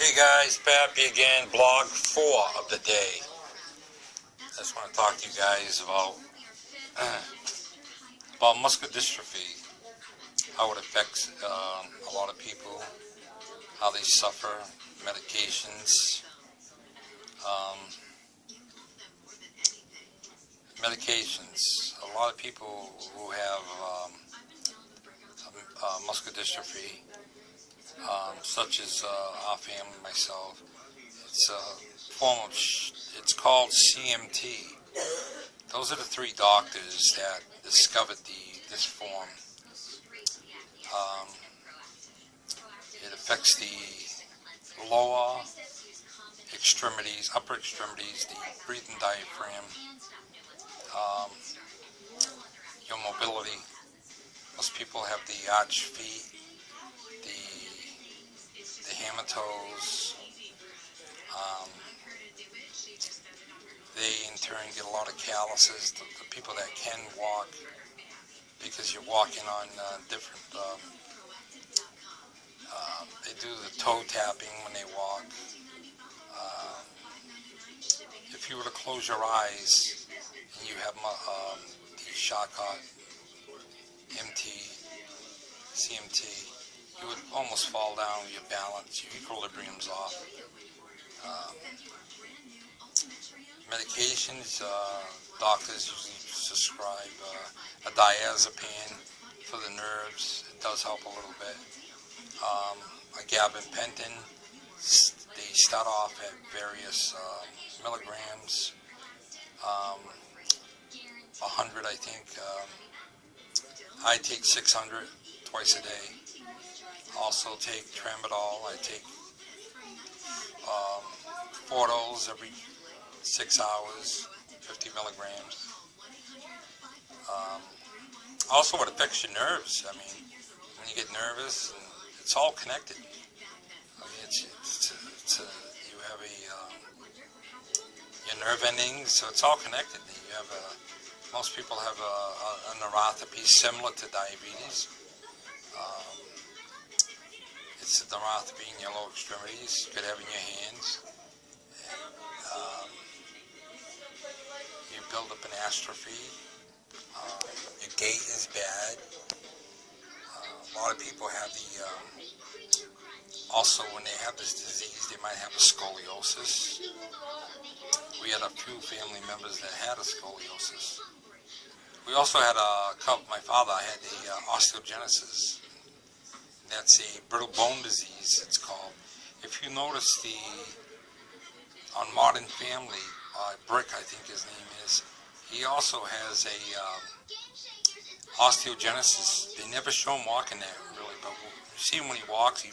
Hey guys, Pappy again, blog 4 of the day. I just want to talk to you guys about muscular dystrophy, how it affects a lot of people, how they suffer, medications. A lot of people who have muscular dystrophy, such as our family, myself, it's a form of, it's called CMT. Those are the 3 doctors that discovered this form. It affects the lower extremities, upper extremities, the breathing diaphragm, your mobility. Most people have the arch feet, the hammer toes. They in turn get a lot of calluses. The people that can walk, because you're walking on different, they do the toe tapping when they walk. If you were to close your eyes and you have the Charcot CMT, you would almost fall down with your balance. Your equilibrium's off. Medications, doctors usually prescribe a diazepam for the nerves. It does help a little bit. A gabapentin, they start off at various milligrams, 100 I think. I take 600 twice a day. Also take tramadol. I take 4 doses every 6 hours, 50 milligrams. Also, it affects your nerves. I mean, when you get nervous, it's all connected. I mean, you have your nerve endings, so it's all connected. You have most people have a neuropathy similar to diabetes. It's a neuropathy in your lower extremities. You could have in your hands. You build up an dystrophy. Your gait is bad. A lot of people have also when they have this disease, they might have a scoliosis. We had a few family members that had a scoliosis. We also had my father had a osteogenesis. That's a brittle bone disease, it's called. If you notice on Modern Family, Brick, I think his name is, he also has a osteogenesis. They never show him walking there, really, but you see him when he walks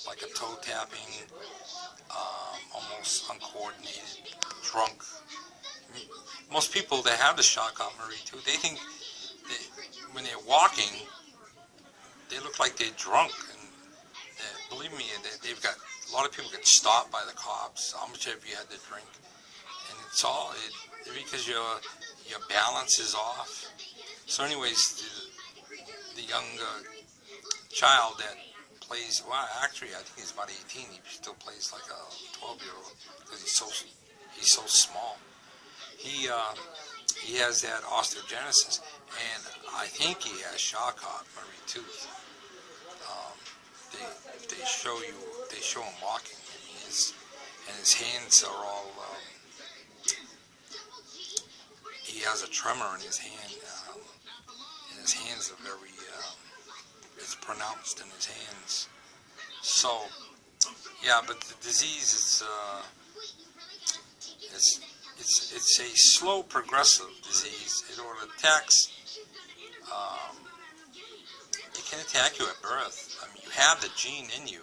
like a toe tapping, almost uncoordinated, drunk. Most people that have the Charcot-Marie too, they think when they're walking, they look like they're drunk. And believe me, they've got a lot of people get stopped by the cops. How much have you had to drink? And it's all because your balance is off. So, anyways, the young child that plays, well, actually, I think he's about 18. He still plays like a 12-year-old because he's so small. He has that osteogenesis, and I think he has Charcot-Marie tooth. They show him walking. I mean, his hands are all. He has a tremor in his hand, and his hands are very. It's pronounced in his hands. So, yeah, but the disease it's a slow progressive disease. It attacks. It can attack you at birth. I mean, you have the gene in you,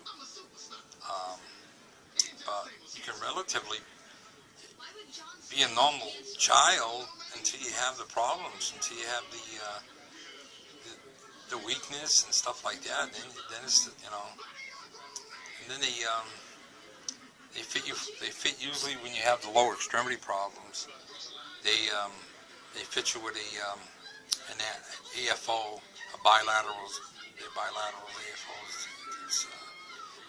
but you can relatively be a normal child until you have the problems, until you have the weakness and stuff like that. Then it's and then they fit you. They fit usually when you have the lower extremity problems. They fit you with an AFO, a bilateral AFO.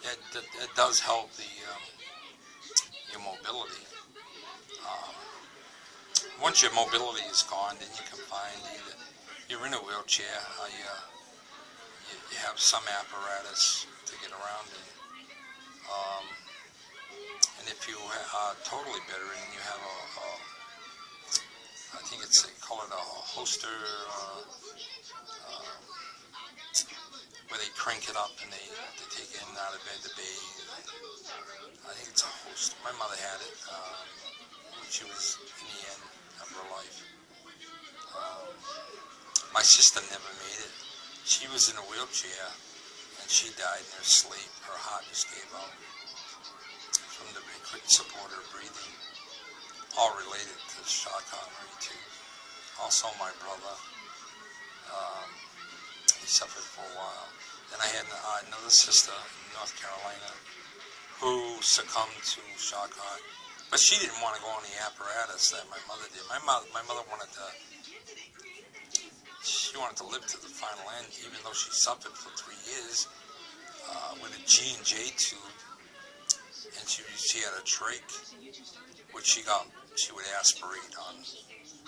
it does help your mobility. Um, Once your mobility is gone, then you can find either you're in a wheelchair, or you have some apparatus to get around in. Um, and if you are totally bedridden, you have I think they call it a holster, where they crank it up and they take it in and out of bed to bathe. I think it's a holster. My mother had it when she was in the end of her life. My sister never made it. She was in a wheelchair and she died in her sleep. Her heart just gave out from the they couldn't support her breathing. All related to shock artery too. Also my brother, he suffered for a while. Then I had another sister in North Carolina who succumbed to shock heart. But she didn't want to go on the apparatus that my mother did. My mother wanted to live to the final end, even though she suffered for 3 years with a G&J tube, and she had a trach, which she would aspirate on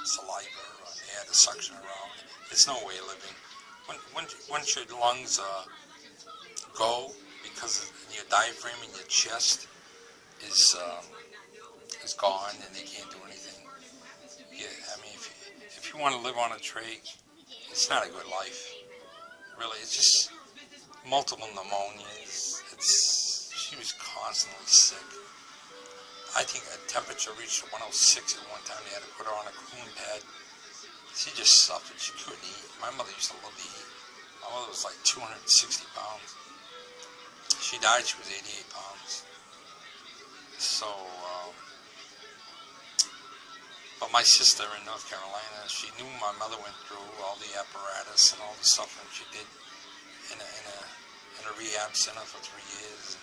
saliva, or they had a suction around. There's no way of living. Once your lungs go, because your diaphragm in your chest is gone and they can't do anything. Yeah, I mean, if you want to live on a trach, it's not a good life. Really, it's just multiple pneumonias. She was constantly sick. I think a temperature reached 106 at one time. They had to put her on a cooling pad. She just suffered. She couldn't eat. My mother used to love to eat. My mother was like 260 pounds. She died, she was 88 pounds. So, but my sister in North Carolina, she knew my mother went through all the apparatus and all the suffering she did in a rehab center for 3 years.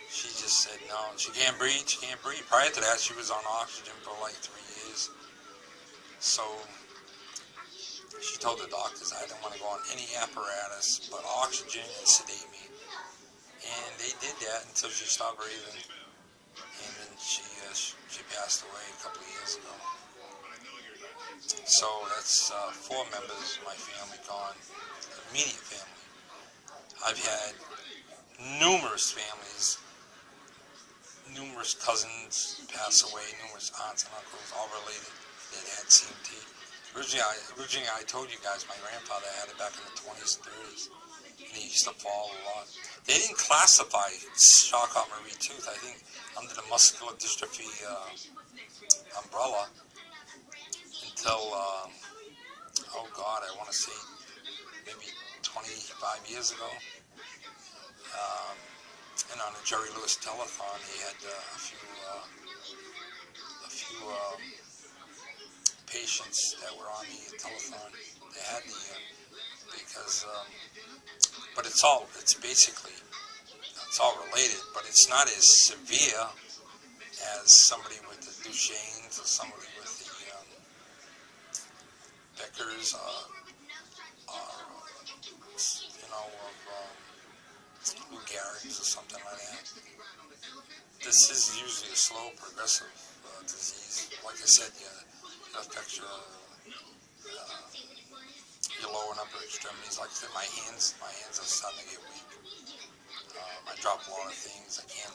And she just said, no, she can't breathe, she can't breathe. Prior to that, she was on oxygen for like 3 years. So, she told the doctors, I didn't want to go on any apparatus but oxygen and sedate me. And they did that until she stopped breathing. And then she passed away a couple of years ago. So that's 4 members of my family gone, immediate family. I've had numerous families, numerous cousins pass away, numerous aunts and uncles, all related, that had CMT. Originally, I told you guys my grandfather had it back in the 20s and 30s, and he used to fall a lot. They didn't classify Charcot-Marie tooth, I think, under the muscular dystrophy umbrella until, oh God, I want to say maybe 25 years ago. And on the Jerry Lewis telethon, he had a few patients that were on the telethon. They had because, but it's all related, but it's not as severe as somebody with the Duchenne's or somebody with the Becker's, Lou Gehrig's or something like that. This is usually a slow, progressive disease. Like I said, it affects your lower and upper extremities. Like I said, my hands are starting to get weak. I drop a lot of things. I can't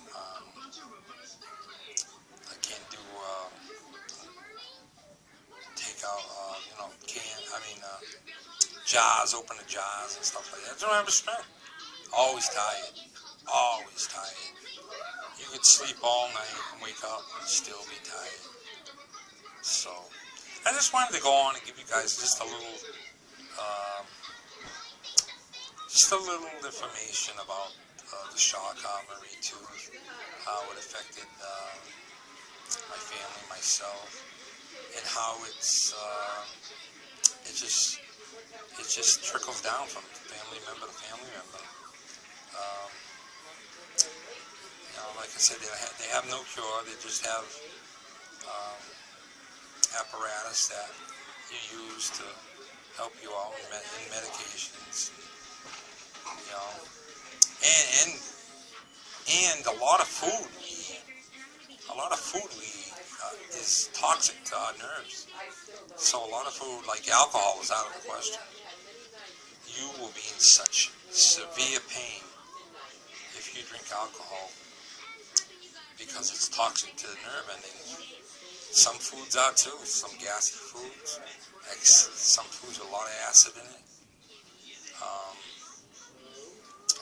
do take out jars, open the jars and stuff like that. I don't have the strength. Always tired. Always tired. You could sleep all night and wake up and still be tired. So, I just wanted to go on and give you guys just a little information about the Charcot-Marie tooth, how it affected my family, myself, and how it just trickles down from family member to family member. Like I said, they have no cure. They just have apparatus that you use to help you out in medications, and And a lot of food we eat is toxic to our nerves. So a lot of food, like alcohol, is out of the question. You will be in such severe pain if you drink alcohol because it's toxic to the nerve endings. Some foods are too, some gassy foods, some foods with a lot of acid in it.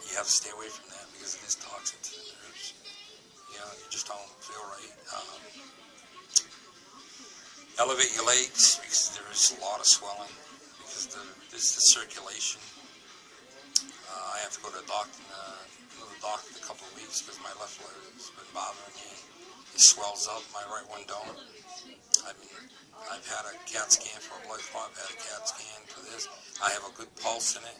You have to stay away from that because it is toxic to the nerves. You know, you just don't feel right. Elevate your legs because there is a lot of swelling because there's the circulation. I have to go to the doctor in a couple of weeks because my left leg has been bothering me. It swells up, my right one don't. I've had a CAT scan for a blood clot, I've had a CAT scan for this. I have a good pulse in it,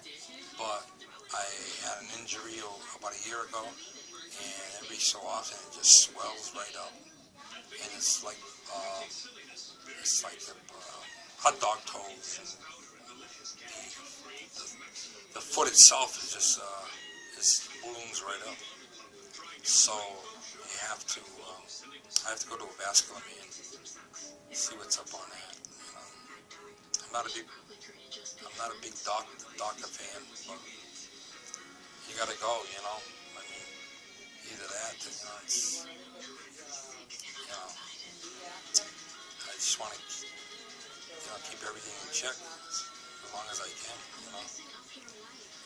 but I had an injury about a year ago, and every so often it just swells right up, and it's like the hot dog toes, and the foot itself is just balloons right up. So you have to, I have to go to a vascular man, see what's up on that. I'm not a big doctor fan, but you gotta go, you know. I mean, either that, it's, I just want to, keep everything in check as long as I can,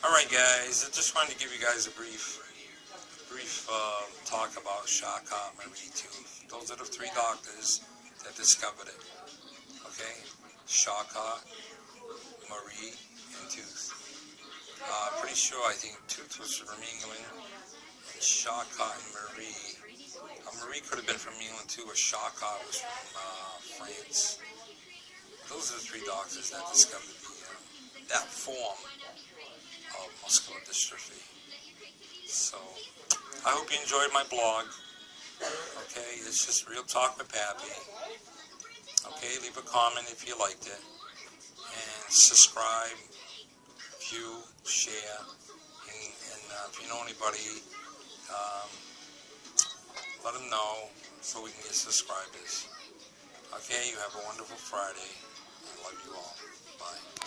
All right, guys, I just wanted to give you guys a brief talk about Charcot Marie tooth. Those are the 3 doctors that discovered it. Okay, Charcot, Marie, and Tooth. Pretty sure, I think Tooth was from England, and Charcot and Marie. Marie could have been from England too, or Charcot was from France. Those are the 3 doctors that discovered that form of muscular dystrophy. So, I hope you enjoyed my blog. Okay, it's just Real Talk with Pappy. Okay, leave a comment if you liked it. And subscribe, view, share, and if you know anybody, let them know so we can get subscribers. Okay, you have a wonderful Friday. I love you all. Bye.